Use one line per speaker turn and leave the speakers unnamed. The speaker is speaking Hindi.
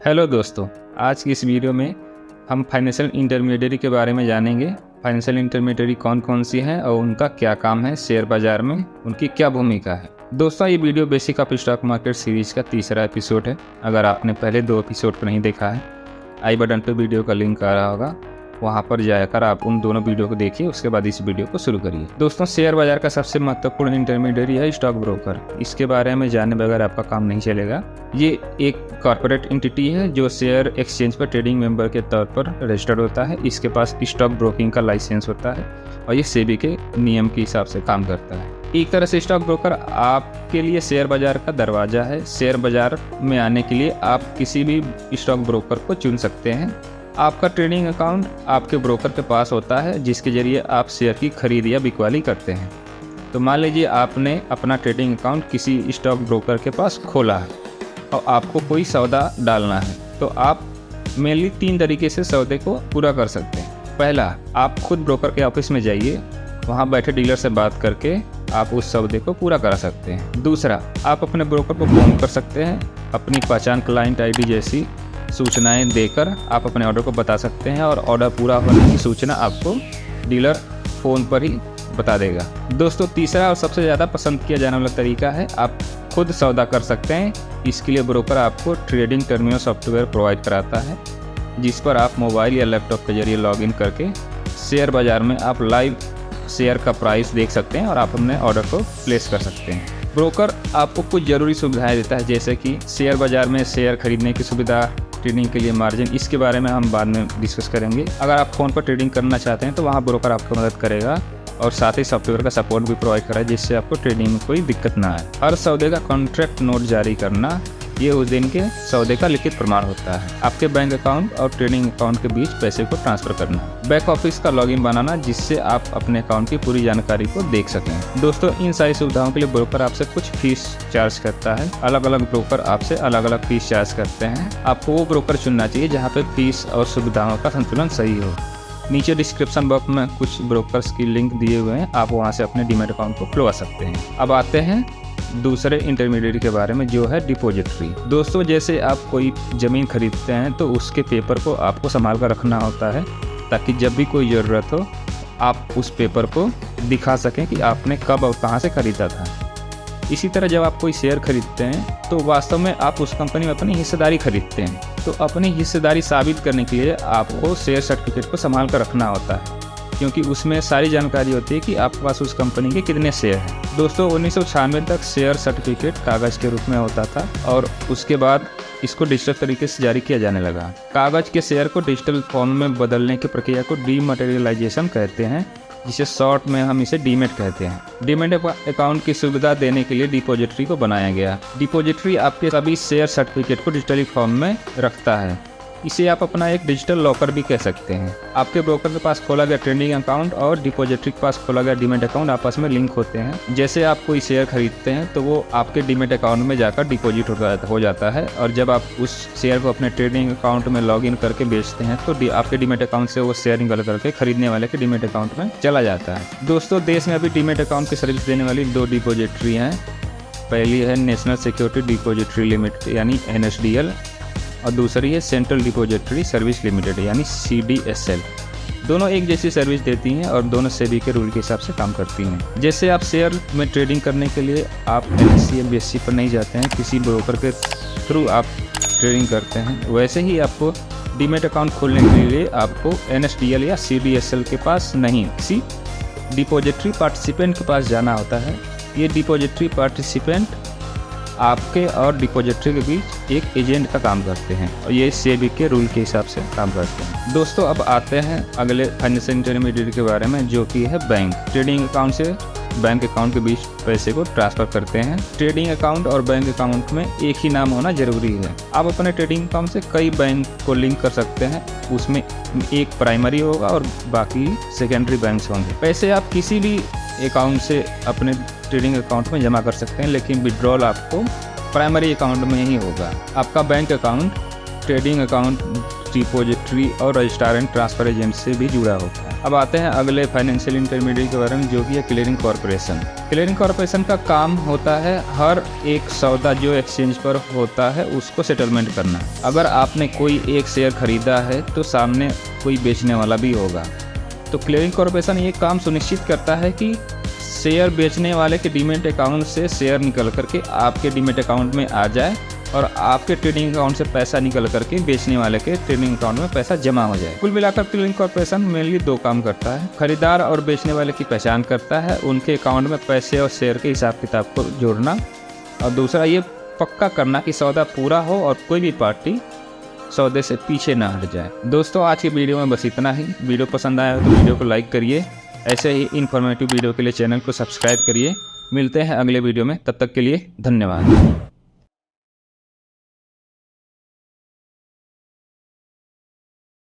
हेलो दोस्तों, आज की इस वीडियो में हम फाइनेंशियल इंटरमीडिएरी के बारे में जानेंगे। फाइनेंशियल इंटरमीडिएरी कौन कौन सी हैं और उनका क्या काम है, शेयर बाजार में उनकी क्या भूमिका है। दोस्तों, ये video basic of stock market series का तीसरा एपिसोड है। अगर आपने पहले 2 एपिसोड को नहीं देखा है, आई बटन पे वीडियो का लिंक आ रहा होगा, वहाँ पर जाकर आप उन दोनों वीडियो को देखिए, उसके बाद इस वीडियो को शुरू करिए। दोस्तों, शेयर बाजार का सबसे महत्वपूर्ण इंटरमीडिएरी है स्टॉक ब्रोकर। इसके बारे में जानने बगैर आपका काम नहीं चलेगा। ये एक कॉर्पोरेट एंटिटी है जो शेयर एक्सचेंज पर ट्रेडिंग मेंबर के तौर पर रजिस्टर्ड होता है। इसके पास स्टॉक ब्रोकिंग का लाइसेंस होता है और ये सेबी के नियम के हिसाब से काम करता है। एक तरह से स्टॉक ब्रोकर आपके लिए शेयर बाजार का दरवाजा है। शेयर बाजार में आने के लिए आप किसी भी स्टॉक ब्रोकर को चुन सकते हैं। आपका ट्रेडिंग अकाउंट आपके ब्रोकर के पास होता है, जिसके जरिए आप शेयर की खरीद या बिकवाली करते हैं। तो मान लीजिए आपने अपना ट्रेडिंग अकाउंट किसी स्टॉक ब्रोकर के पास खोला है और आपको कोई सौदा डालना है, तो आप मेनली 3 तरीके से सौदे को पूरा कर सकते हैं। पहला, आप खुद ब्रोकर के ऑफिस में जाइए, वहाँ बैठे डीलर से बात करके आप उस सौदे को पूरा करा सकते हैं। दूसरा, आप अपने ब्रोकर को फ़ोन कर सकते हैं। अपनी पहचान, क्लाइंट आईडी जैसी सूचनाएं देकर आप अपने ऑर्डर को बता सकते हैं और ऑर्डर पूरा होने की सूचना आपको डीलर फ़ोन पर ही बता देगा। दोस्तों, तीसरा और सबसे ज़्यादा पसंद किया जाने वाला तरीका है आप खुद सौदा कर सकते हैं। इसके लिए ब्रोकर आपको ट्रेडिंग टर्मिनल सॉफ्टवेयर प्रोवाइड कराता है, जिस पर आप मोबाइल या लैपटॉप के जरिए लॉगिन करके शेयर बाज़ार में आप लाइव शेयर का प्राइस देख सकते हैं और आप अपने ऑर्डर को प्लेस कर सकते हैं। ब्रोकर आपको कुछ ज़रूरी सुविधाएं देता है, जैसे कि शेयर बाज़ार में शेयर खरीदने की सुविधा, ट्रेडिंग के लिए मार्जिन। इसके बारे में हम बाद में डिस्कस करेंगे। अगर आप फ़ोन पर ट्रेडिंग करना चाहते हैं तो वहाँ ब्रोकर आपको मदद करेगा और साथ ही सॉफ्टवेयर का सपोर्ट भी प्रोवाइड कराए, जिससे आपको ट्रेडिंग में कोई दिक्कत ना आए। हर सौदे का कॉन्ट्रैक्ट नोट जारी करना, ये उस दिन के सौदे का लिखित प्रमाण होता है। आपके बैंक अकाउंट और ट्रेडिंग अकाउंट के बीच पैसे को ट्रांसफर करना, बैक ऑफिस का लॉगिन बनाना, जिससे आप अपने अकाउंट की पूरी जानकारी को देख सकें। दोस्तों, इन सारी सुविधाओं के लिए ब्रोकर आपसे कुछ फीस चार्ज करता है। अलग अलग ब्रोकर आपसे अलग अलग फीस चार्ज करते हैं। आपको वो ब्रोकर चुनना चाहिए जहाँ पे फीस और सुविधाओं का संतुलन सही हो। नीचे डिस्क्रिप्शन बॉक्स में कुछ ब्रोकर्स की लिंक दिए हुए हैं, आप वहाँ से अपने डीमैट अकाउंट को खुलवा सकते हैं। अब आते हैं दूसरे इंटरमीडिएरी के बारे में, जो है डिपॉजिटरी। दोस्तों, जैसे आप कोई ज़मीन खरीदते हैं तो उसके पेपर को आपको संभाल कर रखना होता है, ताकि जब भी कोई ज़रूरत हो आप उस पेपर को दिखा सकें कि आपने कब और कहाँ से खरीदा था। इसी तरह जब आप कोई शेयर खरीदते हैं तो वास्तव में आप उस कंपनी में अपनी हिस्सेदारी खरीदते हैं। तो अपनी हिस्सेदारी साबित करने के लिए आपको शेयर सर्टिफिकेट को संभाल कर रखना होता है, क्योंकि उसमें सारी जानकारी होती है कि आपके पास उस कंपनी के कितने शेयर हैं। दोस्तों, 1996 तक शेयर सर्टिफिकेट कागज़ के रूप में होता था और उसके बाद इसको डिजिटल तरीके से जारी किया जाने लगा। कागज़ के शेयर को डिजिटल फॉर्म में बदलने की प्रक्रिया को डीमटेरियलाइजेशन कहते हैं, जिसे शॉर्ट में हम इसे डीमेट कहते हैं। डीमेट अकाउंट की सुविधा देने के लिए डिपॉजिटरी को बनाया गया। डिपॉजिटरी आपके सभी शेयर सर्टिफिकेट को डिजिटली फॉर्म में रखता है। इसे आप अपना एक डिजिटल लॉकर भी कह सकते हैं। आपके ब्रोकर के पास खोला गया ट्रेडिंग अकाउंट और डिपॉजिटरी के पास खोला गया डीमेट अकाउंट आपस में लिंक होते हैं। जैसे आप कोई शेयर खरीदते हैं तो वो आपके डीमेट अकाउंट में जाकर डिपॉजिट हो जाता है, और जब आप उस शेयर को अपने ट्रेडिंग अकाउंट में लॉगिन करके बेचते हैं तो आपके डीमेट अकाउंट से वो शेयर निकल करके खरीदने वाले के डीमेट अकाउंट में चला जाता है। दोस्तों, देश में अभी डीमेट अकाउंट की सर्विस देने वाली 2 डिपॉजिटरी हैं। पहली है नेशनल सिक्योरिटी डिपॉजिटरी लिमिटेड यानी NSDL, और दूसरी है सेंट्रल डिपॉजिटरी सर्विस लिमिटेड यानी CDSL। दोनों एक जैसी सर्विस देती हैं और दोनों सेबी के रूल के हिसाब से काम करती हैं। जैसे आप शेयर में ट्रेडिंग करने के लिए आप NSE या BSE पर नहीं जाते हैं, किसी ब्रोकर के थ्रू आप ट्रेडिंग करते हैं, वैसे ही आपको डीमेट अकाउंट खोलने के लिए आपको NSDL या CDSL के पास नहीं, किसी डिपॉजिटरी पार्टिसिपेंट के पास जाना होता है। ये डिपॉजिटरी पार्टिसिपेंट आपके और डिपॉजिटरी के बीच एक एजेंट का काम करते हैं और ये सेबी के रूल के हिसाब से काम करते हैं। दोस्तों, अब आते हैं अगले फाइनेंशियल इंटरमीडिएरी के बारे में, जो कि है बैंक। ट्रेडिंग अकाउंट से बैंक अकाउंट के बीच पैसे को ट्रांसफ़र करते हैं। ट्रेडिंग अकाउंट और बैंक अकाउंट में एक ही नाम होना जरूरी है। आप अपने ट्रेडिंग अकाउंट से कई बैंक को लिंक कर सकते हैं, उसमें एक प्राइमरी होगा और बाकी सेकेंडरी बैंक्स होंगे। पैसे आप किसी भी अकाउंट से अपने ट्रेडिंग अकाउंट में जमा कर सकते हैं, लेकिन विड्रॉल आपको प्राइमरी अकाउंट में ही होगा। आपका bank account trading account fix depository और रजिस्ट्रार एंड ट्रांसफर एजेंट से भी जुड़ा होता है। अब आते हैं अगले फाइनेंशियल इंटरमीडिएट के बारे में, जो कि है क्लियरिंग कॉर्पोरेशन। क्लियरिंग कॉर्पोरेशन का काम होता है हर एक सौदा जो एक्सचेंज पर होता है उसको सेटलमेंट करना। अगर आपने कोई एक शेयर खरीदा है तो सामने कोई बेचने वाला भी होगा, तो क्लियरिंग कॉर्पोरेशन ये काम सुनिश्चित करता है कि शेयर बेचने वाले के डीमेट अकाउंट से शेयर निकल करके आपके डीमेट अकाउंट में आ जाए और आपके ट्रेडिंग अकाउंट से पैसा निकल करके बेचने वाले के ट्रेडिंग अकाउंट में पैसा जमा हो जाए। कुल मिलाकर क्लियरिंग कॉर्पोरेशन मेनली दो काम करता है। खरीदार और बेचने वाले की पहचान करता है, उनके अकाउंट में पैसे और शेयर के हिसाब किताब को जोड़ना, और दूसरा ये पक्का करना कि सौदा पूरा हो और कोई भी पार्टी सौदे से पीछे ना हट जाए। दोस्तों, आज की वीडियो में बस इतना ही। वीडियो पसंद आया तो वीडियो को लाइक करिए। ऐसे ही इन्फॉर्मेटिव वीडियो के लिए चैनल को सब्सक्राइब करिए। मिलते हैं अगले वीडियो में, तब तक के लिए धन्यवाद।